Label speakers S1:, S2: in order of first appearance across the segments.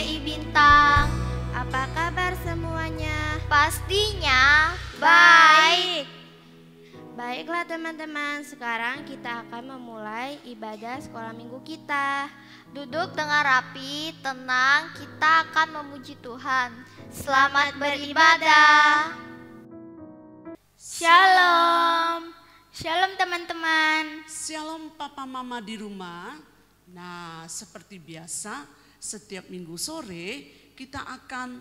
S1: KBI Bintang.
S2: Apa kabar semuanya?
S1: Pastinya baik.
S2: Baiklah teman-teman, sekarang kita akan memulai ibadah sekolah minggu kita.
S1: Duduk dengan rapi, tenang, kita akan memuji Tuhan. Selamat beribadah.
S2: Shalom. Shalom teman-teman.
S3: Shalom papa mama di rumah. Nah, seperti biasa setiap minggu sore kita akan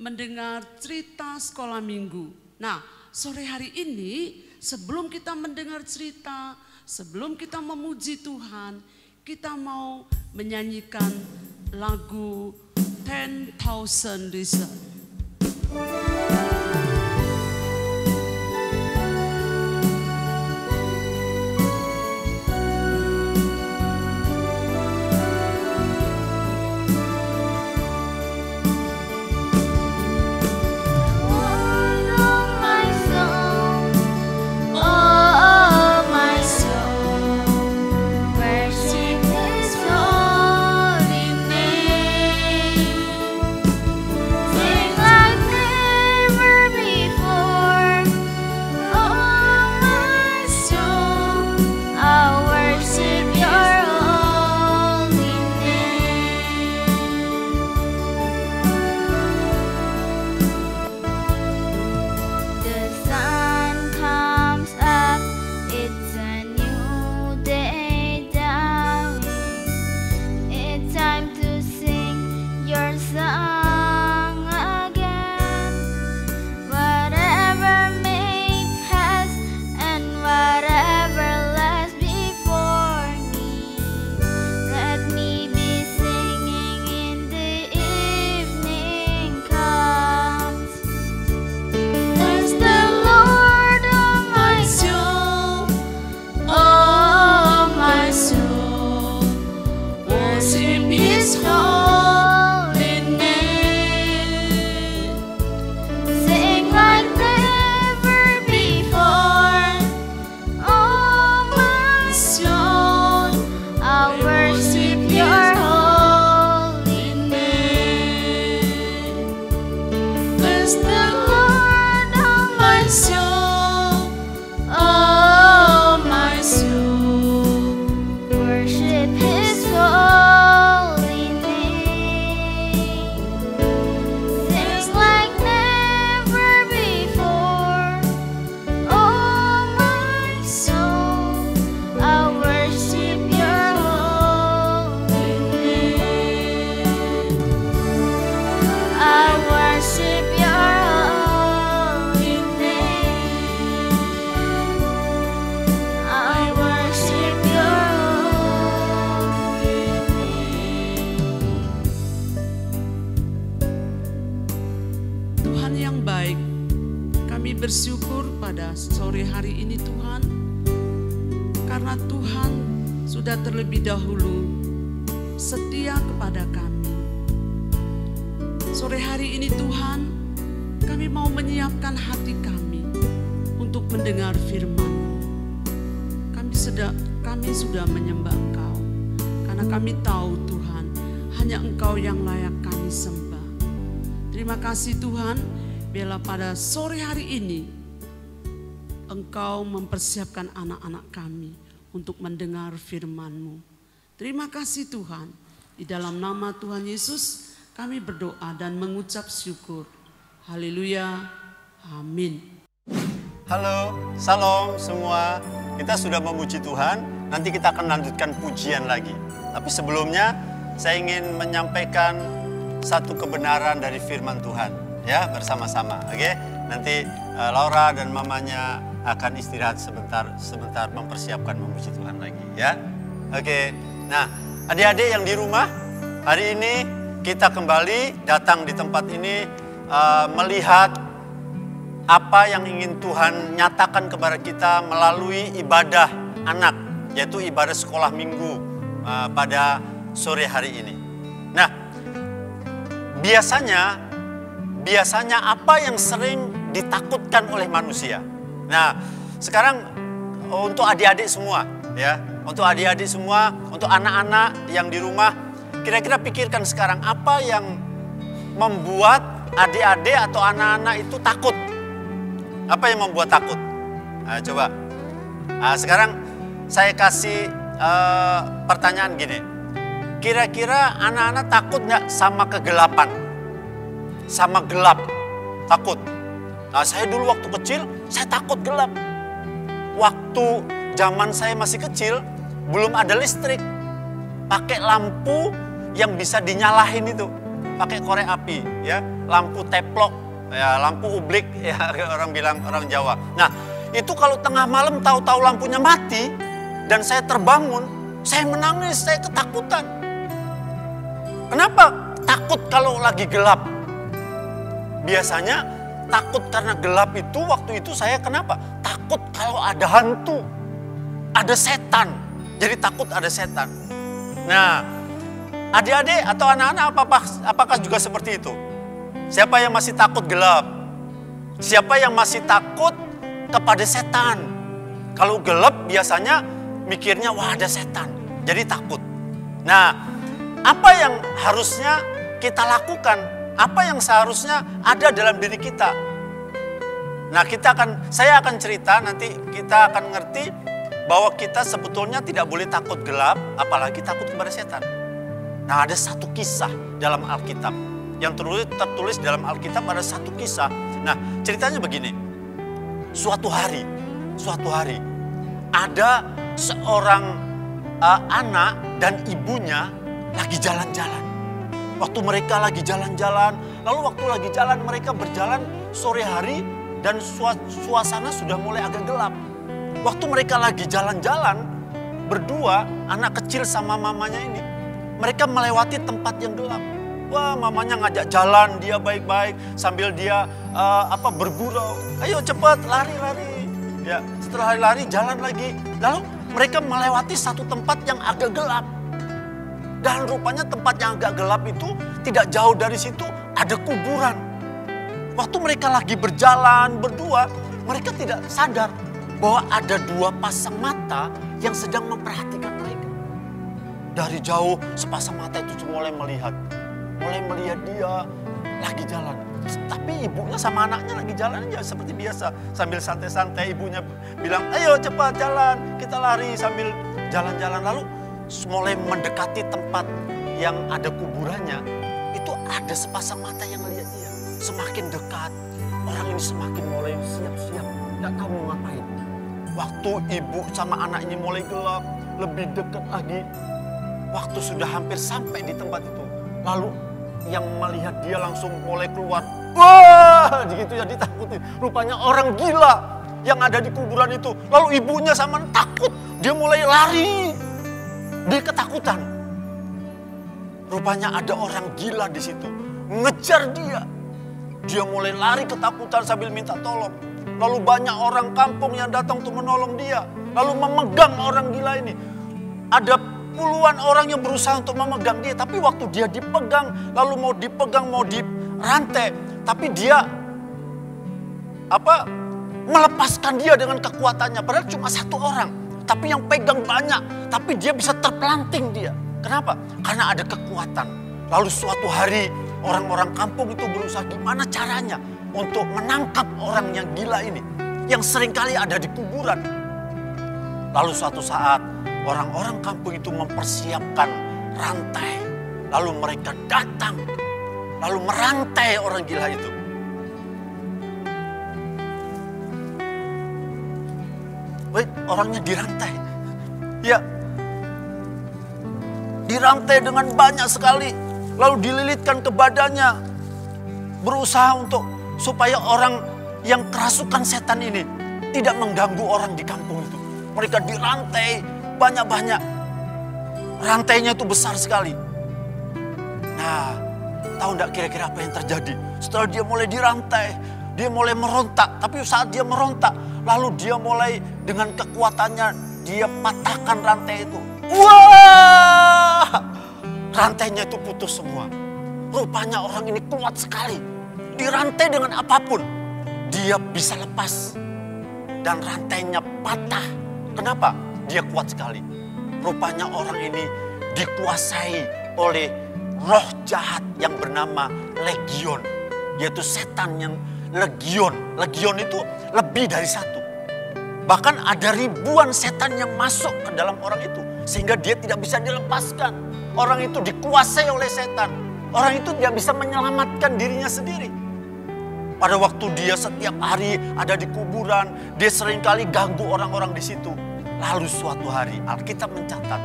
S3: mendengar cerita sekolah minggu. Nah, sore hari ini sebelum kita mendengar cerita, sebelum kita memuji Tuhan, kita mau menyanyikan lagu 10,000 Reasons. Bersyukur pada sore hari ini Tuhan, karena Tuhan sudah terlebih dahulu setia kepada kami. Sore hari ini Tuhan, kami mau menyiapkan hati kami untuk mendengar firman. Kami sudah menyembah Engkau, karena kami tahu Tuhan, hanya Engkau yang layak kami sembah. Terima kasih Tuhan. Biarlah pada sore hari ini Engkau mempersiapkan anak-anak kami untuk mendengar firman-Mu. Terima kasih Tuhan. Di dalam nama Tuhan Yesus kami berdoa dan mengucap syukur. Haleluya. Amin.
S4: Halo, salam semua. Kita sudah memuji Tuhan. Nanti kita akan lanjutkan pujian lagi. Tapi sebelumnya saya ingin menyampaikan satu kebenaran dari firman Tuhan. Ya, bersama-sama, oke? Nanti Laura dan mamanya akan istirahat sebentar mempersiapkan memuji Tuhan lagi, ya. Oke. Nah, adik-adik yang di rumah, hari ini kita kembali datang di tempat ini melihat apa yang ingin Tuhan nyatakan kepada kita melalui ibadah anak, yaitu ibadah sekolah minggu pada sore hari ini. Nah, biasanya apa yang sering ditakutkan oleh manusia. Nah, sekarang untuk adik-adik semua, ya, untuk adik-adik semua, untuk anak-anak yang di rumah, kira-kira pikirkan sekarang apa yang membuat adik-adik atau anak-anak itu takut? Apa yang membuat takut? Nah, coba. Nah, sekarang saya kasih pertanyaan gini. Kira-kira anak-anak takut nggak sama kegelapan? Sama gelap? Takut? Nah, saya dulu waktu kecil, saya takut gelap. Waktu zaman saya masih kecil, belum ada listrik. Pakai lampu yang bisa dinyalahin itu. Pakai korek api, ya, lampu teplok, ya, lampu ublik, ya, orang bilang, orang Jawa. Nah, itu kalau tengah malam tahu-tahu lampunya mati dan saya terbangun, saya menangis, saya ketakutan. Kenapa takut kalau lagi gelap? Biasanya takut karena gelap itu waktu itu saya kenapa? Takut kalau ada hantu, ada setan. Jadi takut ada setan. Nah, adik-adik atau anak-anak apakah juga seperti itu? Siapa yang masih takut gelap? Siapa yang masih takut kepada setan? Kalau gelap biasanya mikirnya wah ada setan, jadi takut. Nah, apa yang harusnya kita lakukan? Apa yang seharusnya ada dalam diri kita? Nah, saya akan cerita, nanti kita akan ngerti bahwa kita sebetulnya tidak boleh takut gelap, apalagi takut kepada setan. Nah, ada satu kisah dalam Alkitab yang tertulis dalam Alkitab, ada satu kisah. Nah, ceritanya begini. Suatu hari ada seorang anak dan ibunya lagi jalan-jalan. Waktu mereka lagi jalan-jalan, lalu waktu lagi jalan mereka berjalan sore hari dan suasana sudah mulai agak gelap. Waktu mereka lagi jalan-jalan berdua, anak kecil sama mamanya ini, mereka melewati tempat yang gelap. Wah, mamanya ngajak jalan dia baik-baik sambil dia bergurau. Ayo cepat lari-lari. Ya, setelah lari jalan lagi. Lalu mereka melewati satu tempat yang agak gelap. Dan rupanya tempat yang agak gelap itu tidak jauh dari situ ada kuburan. Waktu mereka lagi berjalan berdua, mereka tidak sadar bahwa ada dua pasang mata yang sedang memperhatikan mereka. Dari jauh sepasang mata itu mulai melihat dia lagi jalan. Tapi ibunya sama anaknya lagi jalan aja seperti biasa. Sambil santai-santai ibunya bilang, ayo cepat jalan, kita lari sambil jalan-jalan. Lalu mulai mendekati tempat yang ada kuburannya, itu ada sepasang mata yang melihat dia. Semakin dekat, orang ini semakin mulai siap-siap, gak tahu mau ngapain. Waktu ibu sama anak ini mulai gelap, lebih dekat lagi. Waktu sudah hampir sampai di tempat itu, lalu yang melihat dia langsung mulai keluar. Wah, gitu ya, ditakutin. Rupanya orang gila yang ada di kuburan itu. Lalu ibunya sama takut, dia mulai lari. Dia ketakutan. Rupanya ada orang gila di situ, ngejar dia. Dia mulai lari ketakutan sambil minta tolong. Lalu banyak orang kampung yang datang untuk menolong dia. Lalu memegang orang gila ini. Ada puluhan orang yang berusaha untuk memegang dia. Tapi waktu dia dipegang, lalu mau dipegang, mau dirantai. Tapi dia melepaskan dia dengan kekuatannya. Padahal cuma satu orang. Tapi yang pegang banyak. Tapi dia bisa terpelanting dia. Kenapa? Karena ada kekuatan. Lalu suatu hari orang-orang kampung itu berusaha gimana caranya untuk menangkap orang yang gila ini. Yang seringkali ada di kuburan. Lalu suatu saat orang-orang kampung itu mempersiapkan rantai. Lalu mereka datang. Lalu merantai orang gila itu. Baik, orangnya dirantai. Ya. Dirantai dengan banyak sekali. Lalu dililitkan ke badannya. Berusaha supaya orang yang kerasukan setan ini tidak mengganggu orang di kampung itu. Mereka dirantai banyak-banyak. Rantainya itu besar sekali. Nah, tahu enggak kira-kira apa yang terjadi? Setelah dia mulai dirantai, dia mulai merontak. Tapi saat dia merontak, lalu dia mulai dengan kekuatannya, dia patahkan rantai itu. Wah! Rantainya itu putus semua. Rupanya orang ini kuat sekali. Dirantai dengan apapun, dia bisa lepas. Dan rantainya patah. Kenapa? Dia kuat sekali. Rupanya orang ini dikuasai oleh roh jahat yang bernama legion. Yaitu setan yang legion. Legion itu lebih dari satu. Bahkan ada ribuan setan yang masuk ke dalam orang itu. Sehingga dia tidak bisa dilepaskan. Orang itu dikuasai oleh setan. Orang itu tidak bisa menyelamatkan dirinya sendiri. Pada waktu dia setiap hari ada di kuburan, dia seringkali ganggu orang-orang di situ. Lalu suatu hari Alkitab mencatat,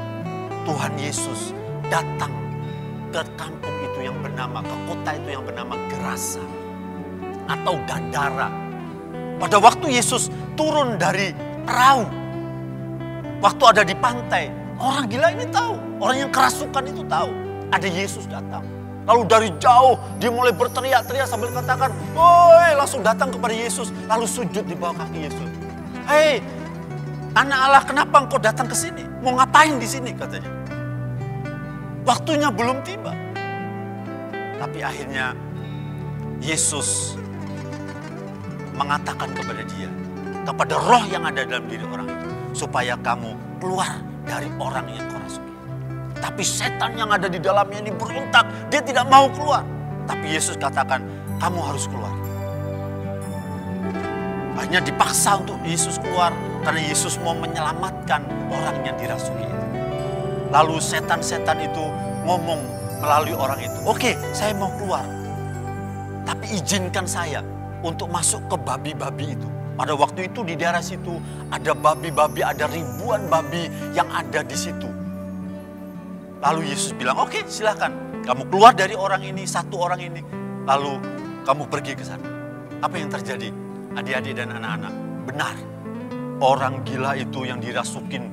S4: Tuhan Yesus datang ke kampung itu yang bernama, ke kota itu yang bernama Gerasa atau Gadara. Pada waktu Yesus turun dari perahu, waktu ada di pantai, orang gila ini tahu, orang yang kerasukan itu tahu, ada Yesus datang. Lalu dari jauh dia mulai berteriak-teriak sambil katakan, "Woi!" Langsung datang kepada Yesus, lalu sujud di bawah kaki Yesus. "Hei, anak Allah, kenapa engkau datang ke sini? Mau ngapain di sini?" katanya. Waktunya belum tiba. Tapi akhirnya Yesus mengatakan kepada dia, kepada roh yang ada dalam diri orang itu, supaya kamu keluar dari orang yang kau rasuki. Tapi setan yang ada di dalamnya ini berontak, dia tidak mau keluar. Tapi Yesus katakan, kamu harus keluar. Akhirnya dipaksa untuk Yesus keluar, karena Yesus mau menyelamatkan orang yang dirasuki itu. Lalu setan-setan itu ngomong melalui orang itu, "Oke, saya mau keluar. Tapi izinkan saya untuk masuk ke babi-babi itu." Pada waktu itu di daerah situ ada babi-babi, ada ribuan babi yang ada di situ. Lalu Yesus bilang, "Oke, silakan. Kamu keluar dari orang ini, satu orang ini. Lalu kamu pergi ke sana." Apa yang terjadi? Adik-adik dan anak-anak, benar. Orang gila itu yang dirasukin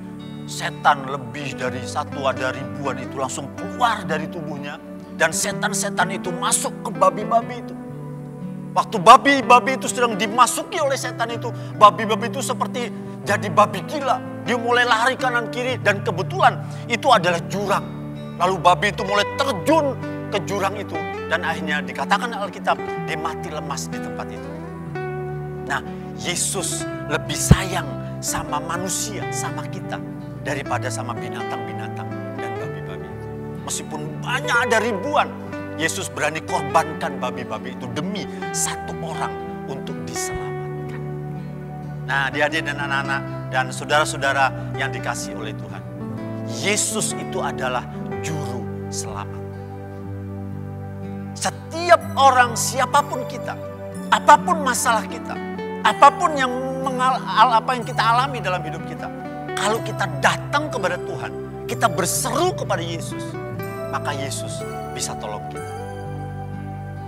S4: setan lebih dari satu, ada ribuan itu langsung keluar dari tubuhnya. Dan setan-setan itu masuk ke babi-babi itu. Waktu babi-babi itu sedang dimasuki oleh setan itu, babi-babi itu seperti jadi babi gila. Dia mulai lari kanan kiri dan kebetulan itu adalah jurang. Lalu babi itu mulai terjun ke jurang itu. Dan akhirnya dikatakan Alkitab, dia mati lemas di tempat itu. Nah, Yesus lebih sayang sama manusia, sama kita, daripada sama binatang-binatang dan babi-babi itu. Meskipun banyak ada ribuan, Yesus berani korbankan babi-babi itu demi satu orang untuk diselamatkan. Nah, adik-adik dan anak-anak dan saudara-saudara yang dikasihi oleh Tuhan, Yesus itu adalah juru selamat. Setiap orang, siapapun kita, apapun masalah kita, apapun apa yang kita alami dalam hidup kita, kalau kita datang kepada Tuhan, kita berseru kepada Yesus, maka Yesus bisa tolong kita.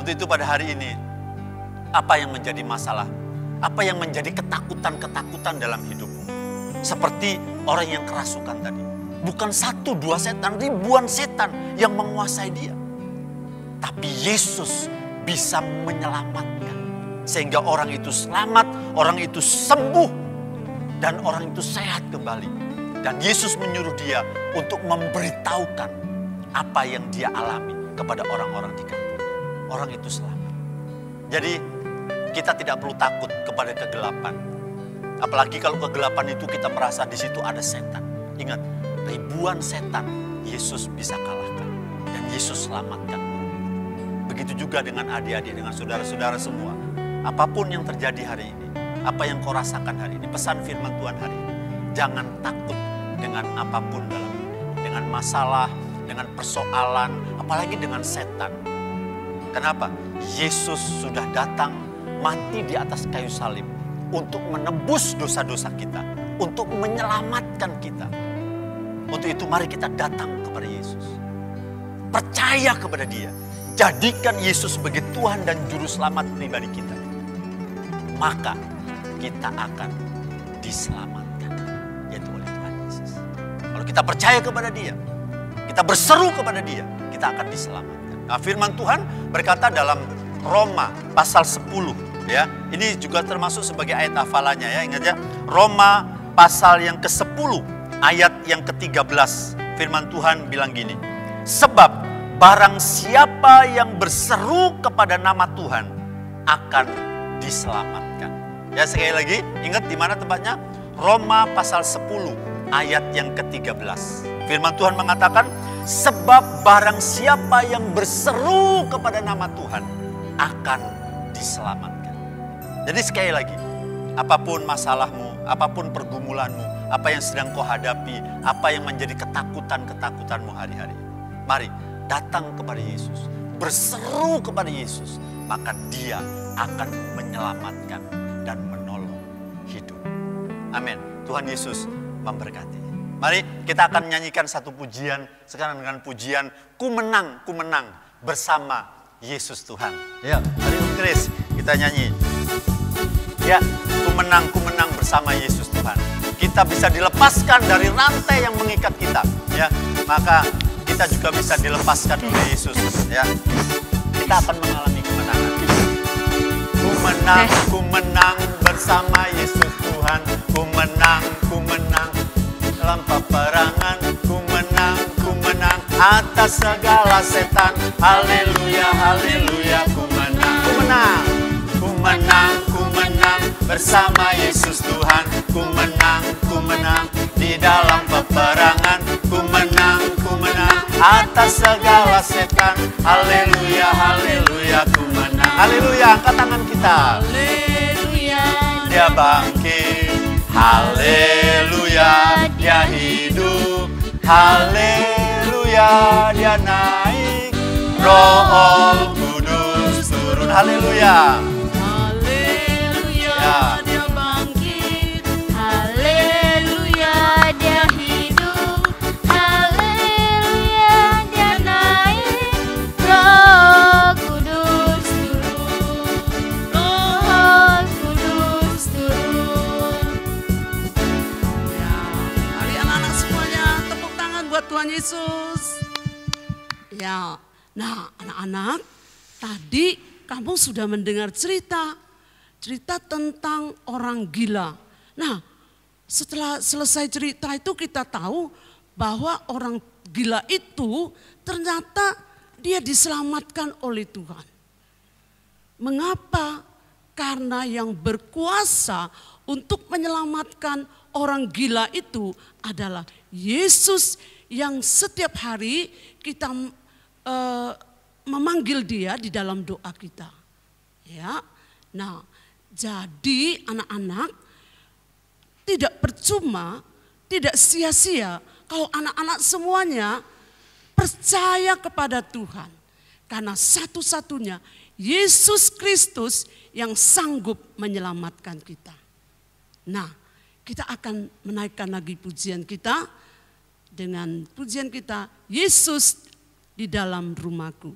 S4: Untuk itu pada hari ini, apa yang menjadi masalah? Apa yang menjadi ketakutan-ketakutan dalam hidupmu? Seperti orang yang kerasukan tadi. Bukan satu dua setan, ribuan setan yang menguasai dia. Tapi Yesus bisa menyelamatkan. Sehingga orang itu selamat, orang itu sembuh, dan orang itu sehat kembali. Dan Yesus menyuruh dia untuk memberitahukan apa yang dia alami kepada orang-orang di kampung. Orang itu selamat. Jadi kita tidak perlu takut kepada kegelapan. Apalagi kalau kegelapan itu kita merasa di situ ada setan. Ingat, ribuan setan Yesus bisa kalahkan. Dan Yesus selamatkan. Begitu juga dengan adik-adik, dengan saudara-saudara semua. Apapun yang terjadi hari ini, apa yang kau rasakan hari ini, pesan firman Tuhan hari ini. Jangan takut dengan apapun dalam hidup. Dengan masalah, dengan persoalan, apalagi dengan setan. Kenapa? Yesus sudah datang mati di atas kayu salib untuk menebus dosa-dosa kita, untuk menyelamatkan kita. Untuk itu mari kita datang kepada Yesus. Percaya kepada Dia. Jadikan Yesus sebagai Tuhan dan Juru Selamat pribadi kita. Maka kita akan diselamatkan, yaitu oleh Tuhan Yesus. Kalau kita percaya kepada Dia, kita berseru kepada Dia, kita akan diselamatkan. Nah, firman Tuhan berkata dalam Roma pasal 10, ya. Ini juga termasuk sebagai ayat hafalannya, ya. Ingat ya, Roma pasal yang ke-10 ayat yang ke-13. Firman Tuhan bilang gini, sebab barang siapa yang berseru kepada nama Tuhan akan diselamatkan. Ya, sekali lagi, ingat di mana tempatnya? Roma pasal 10 ayat yang ke-13. Firman Tuhan mengatakan, Sebab barang siapa yang berseru kepada nama Tuhan akan diselamatkan. Jadi sekali lagi, apapun masalahmu, apapun pergumulanmu, apa yang sedang kau hadapi, apa yang menjadi ketakutan-ketakutanmu hari-hari, mari datang kepada Yesus, berseru kepada Yesus, maka Dia akan menyelamatkan dan menolong hidup. Amin. Tuhan Yesus memberkati. Mari kita akan menyanyikan satu pujian sekarang dengan pujian Ku menang bersama Yesus Tuhan. Ya, mari Om Chris kita nyanyi. Ya, ku menang bersama Yesus Tuhan. Kita bisa dilepaskan dari rantai yang mengikat kita, ya. Maka kita juga bisa dilepaskan oleh Yesus, ya. Kita akan mengalami kemenangan. Ku menang bersama Yesus Tuhan. Ku menang dalam peperangan. Ku menang atas segala setan. Haleluya, haleluya. Ku menang bersama Yesus Tuhan. Ku menang di dalam peperangan. Ku menang atas segala setan. Haleluya, haleluya. Ku menang. Haleluya, angkat tangan kita.
S3: Haleluya,
S4: Dia bangkit. Haleluya, Dia hidup. Haleluya, Dia naik. Roh Kudus turun. Haleluya.
S3: haleluya,
S4: Ya.
S3: Dia bangkit.
S1: Haleluya, Dia hidup. Haleluya, Dia naik. Roh Kudus turun. Roh Kudus turun.
S3: Ya, mari anak-anak semuanya tepuk tangan buat Tuhan Yesus. Ya, nah anak-anak, tadi kamu sudah mendengar cerita tentang orang gila. Nah, setelah selesai cerita itu kita tahu bahwa orang gila itu ternyata dia diselamatkan oleh Tuhan. Mengapa? Karena yang berkuasa untuk menyelamatkan orang gila itu adalah Yesus yang setiap hari kita memanggil Dia di dalam doa kita. Ya. Nah, jadi anak-anak tidak percuma, tidak sia-sia kalau anak-anak semuanya percaya kepada Tuhan. Karena satu-satunya Yesus Kristus yang sanggup menyelamatkan kita. Nah, kita akan menaikkan lagi pujian kita dengan pujian kita, Yesus di dalam rumahku.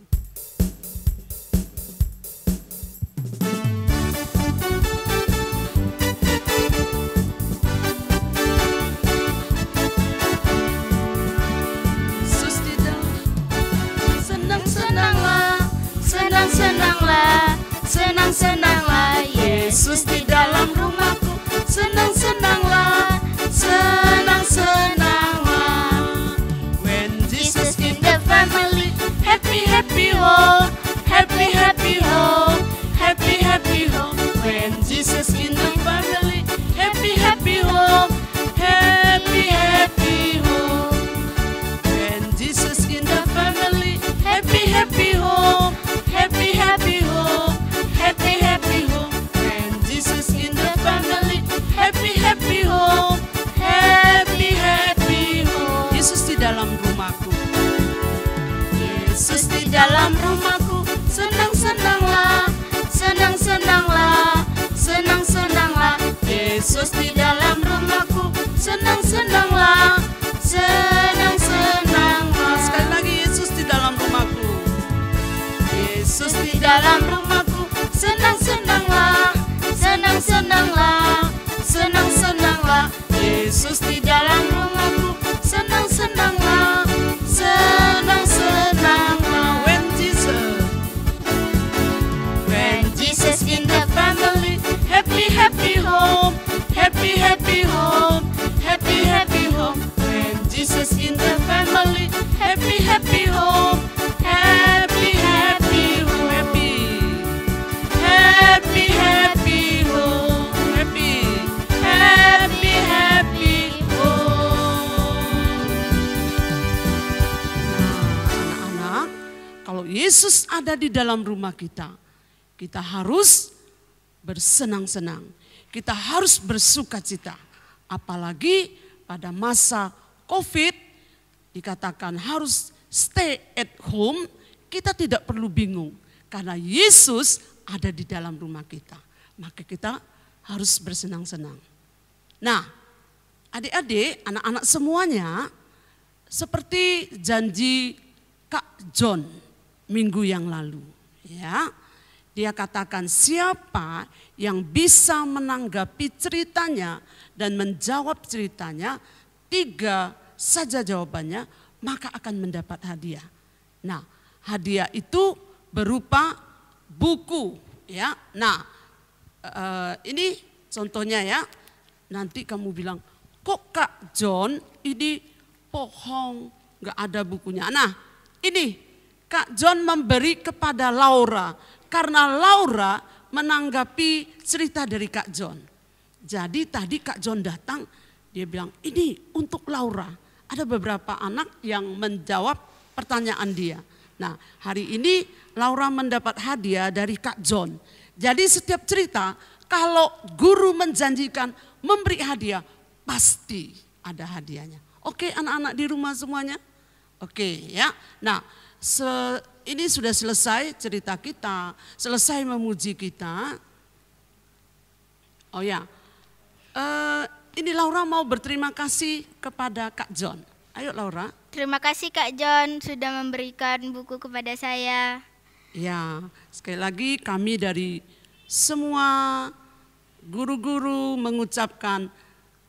S3: Yesus di dalam,
S1: Senang-senanglah, senang-senanglah, senang-senanglah. Yesus di dalam rumahku. Senang-senanglah, senang-senanglah.
S3: when Jesus
S1: Jesus in the family. Happy, happy home. Happy, happy home. Happy, happy home.
S3: when Jesus in the family,
S1: Happy, happy home. Happy, happy home.
S3: when Jesus in the family,
S1: Happy, happy home. Happy, happy home. Happy, happy home.
S3: when Jesus in the family,
S1: Happy, happy home. Happy, happy home.
S3: Yesus di dalam rumahku.
S1: Yesus di dalam rumahku. Senang-senanglah, senang-senanglah, senang-senanglah. Yesus di dalam rumahku. Senang-senanglah, senang-senanglah.
S3: Sekali lagi, Yesus di dalam rumahku.
S1: Yesus di dalam rumahku. Senang-senanglah, senang-senanglah, senang-senanglah. Yesus di dalam rumahku. Senang-senanglah, senang-senanglah.
S3: When Jesus
S1: In the family, happy, happy home, happy, happy home, happy, happy home.
S3: when Jesus
S1: Jesus in the family, happy, happy home, happy, happy home, happy, happy home, happy, happy home.
S3: Yesus ada di dalam rumah kita, kita harus bersenang-senang. Kita harus bersukacita. Apalagi pada masa COVID dikatakan harus stay at home, kita tidak perlu bingung. Karena Yesus ada di dalam rumah kita. Maka kita harus bersenang-senang. Nah, adik-adik, anak-anak semuanya, seperti janji Kak John minggu yang lalu, ya, dia katakan siapa yang bisa menanggapi ceritanya dan menjawab ceritanya, 3 saja jawabannya, maka akan mendapat hadiah. Nah, hadiah itu berupa buku, ya. Nah, ini contohnya ya. Nanti kamu bilang, kok Kak John ini bohong, nggak ada bukunya. Nah, ini Kak John memberi kepada Laura karena Laura menanggapi cerita dari Kak John. Jadi tadi Kak John datang, dia bilang ini untuk Laura. Ada beberapa anak yang menjawab pertanyaan dia. Nah, hari ini Laura mendapat hadiah dari Kak John. Jadi setiap cerita kalau guru menjanjikan memberi hadiah, pasti ada hadiahnya. Oke anak-anak di rumah semuanya? Oke ya. Nah, ini sudah selesai cerita kita, selesai memuji kita. Oh ya, ini Laura mau berterima kasih kepada Kak John. Ayo Laura.
S2: Terima kasih Kak John sudah memberikan buku kepada saya.
S3: Ya, sekali lagi kami dari semua guru-guru mengucapkan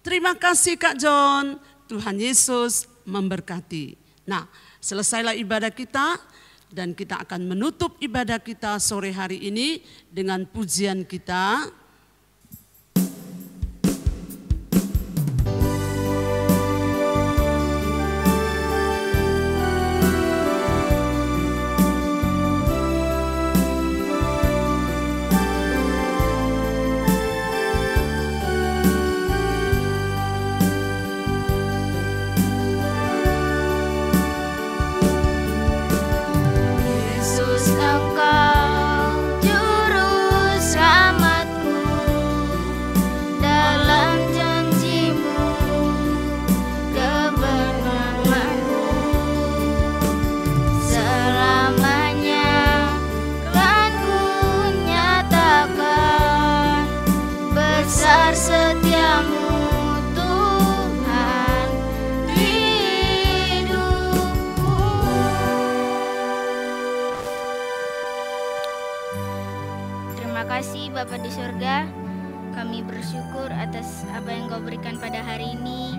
S3: terima kasih Kak John. Tuhan Yesus memberkati. Nah, selesailah ibadah kita dan kita akan menutup ibadah kita sore hari ini dengan pujian kita.
S2: Bapa di surga, kami bersyukur atas apa yang Kau berikan pada hari ini.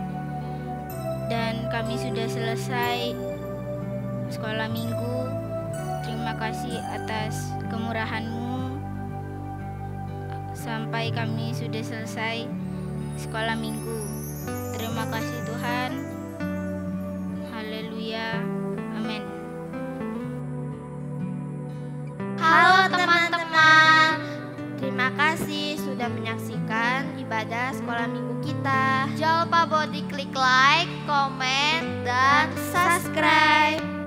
S2: Dan kami sudah selesai sekolah minggu. Terima kasih atas kemurahan-Mu. Sampai kami sudah selesai sekolah minggu. Terima kasih Tuhan. Haleluya. Amin. Halo teman-teman. Terima kasih sudah menyaksikan ibadah sekolah minggu kita. Jangan lupa buat diklik like, komen, dan subscribe.